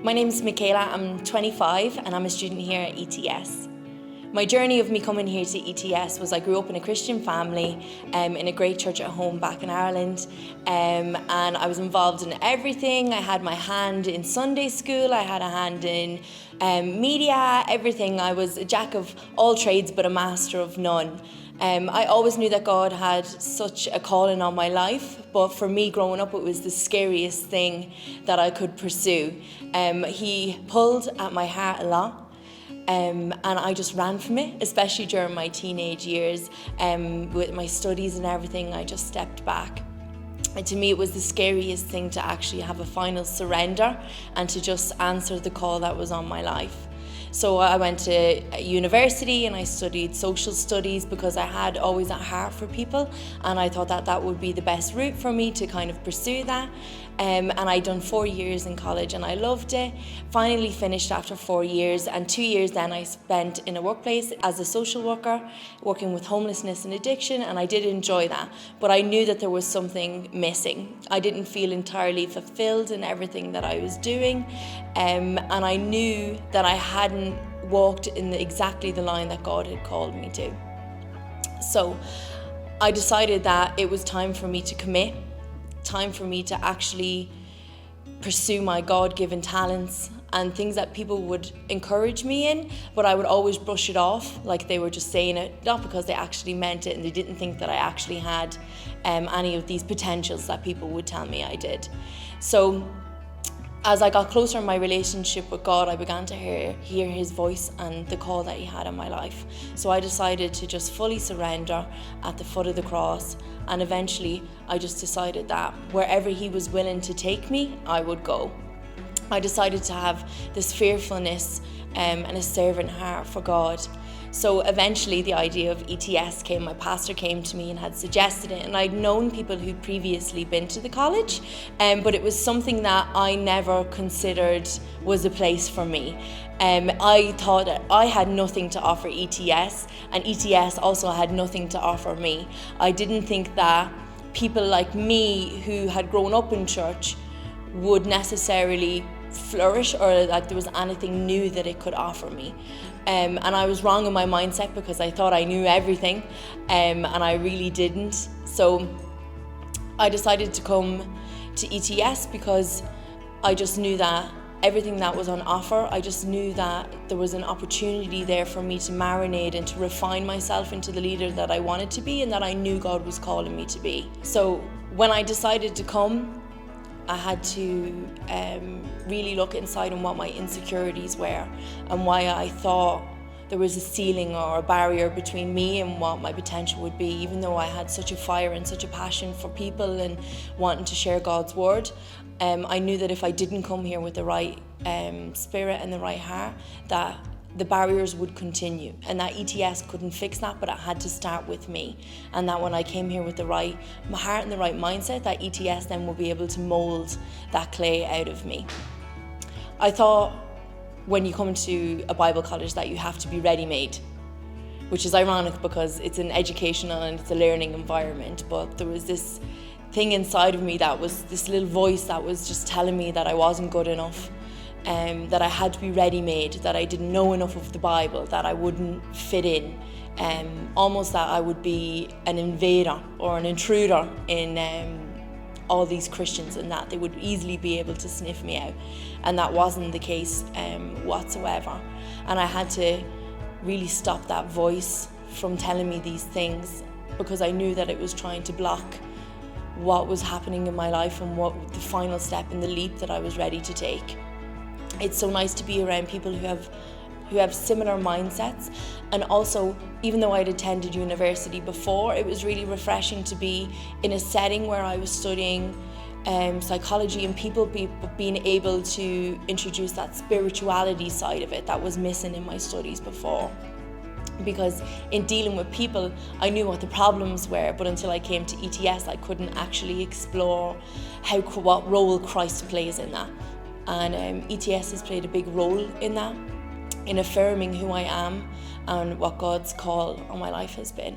My name is Michaela, I'm 25 and I'm a student here at ETS. My journey of me coming here to ETS was I grew up in a Christian family in a great church at home back in Ireland, and I was involved in everything. I had my hand in Sunday school, I had a hand in media, everything. I was a jack of all trades but a master of none. I always knew that God had such a calling on my life, but for me growing up it was the scariest thing that I could pursue. He pulled at my heart a lot, and I just ran from it, especially during my teenage years. With my studies and everything, I just stepped back. And to me it was the scariest thing to actually have a final surrender and to just answer the call that was on my life. So I went to university and I studied social studies because I had always a heart for people, and I thought that that would be the best route for me to kind of pursue that. And I'd done 4 years in college and I loved it. Finally finished after 4 years, and 2 years then I spent in a workplace as a social worker working with homelessness and addiction, and I did enjoy that, but I knew that there was something missing. I didn't feel entirely fulfilled in everything that I was doing, and I knew that I hadn't walked in exactly the line that God had called me to. So I decided that it was time for me to commit, time for me to actually pursue my God-given talents and things that people would encourage me in, but I would always brush it off like they were just saying it, not because they actually meant it and they didn't think that I actually had any of these potentials that people would tell me I did. So as I got closer in my relationship with God, I began to hear his voice and the call that he had in my life. So I decided to just fully surrender at the foot of the cross, and eventually I just decided that wherever he was willing to take me, I would go. I decided to have this fearfulness and a servant heart for God. So eventually the idea of ETS came. My pastor came to me and had suggested it, and I'd known people who'd previously been to the college, but it was something that I never considered was a place for me. I thought that I had nothing to offer ETS, and ETS also had nothing to offer me. I didn't think that people like me who had grown up in church would necessarily flourish, or that there was anything new that it could offer me. And I was wrong in my mindset because I thought I knew everything, and I really didn't. So I decided to come to ETS because I just knew that everything that was on offer, I just knew that there was an opportunity there for me to marinate and to refine myself into the leader that I wanted to be and that I knew God was calling me to be. So when I decided to come, I had to really look inside on what my insecurities were and why I thought there was a ceiling or a barrier between me and what my potential would be, even though I had such a fire and such a passion for people and wanting to share God's word. I knew that if I didn't come here with the right spirit and the right heart, that the barriers would continue, and that ETS couldn't fix that, but it had to start with me. And that when I came here with the right heart and the right mindset, that ETS then will be able to mold that clay out of me. I thought when you come to a Bible college that you have to be ready-made, which is ironic because it's an educational and it's a learning environment, but there was this thing inside of me that was this little voice that was just telling me that I wasn't good enough. That I had to be ready-made, that I didn't know enough of the Bible, that I wouldn't fit in, almost that I would be an invader or an intruder in all these Christians, and that they would easily be able to sniff me out. And that wasn't the case whatsoever. And I had to really stop that voice from telling me these things, because I knew that it was trying to block what was happening in my life and what the final step in the leap that I was ready to take. It's so nice to be around people who have similar mindsets, and also, even though I'd attended university before, it was really refreshing to be in a setting where I was studying psychology and people being able to introduce that spirituality side of it that was missing in my studies before. Because in dealing with people, I knew what the problems were, but until I came to ETS, I couldn't actually explore what role Christ plays in that. And ETS has played a big role in that, in affirming who I am and what God's call on my life has been.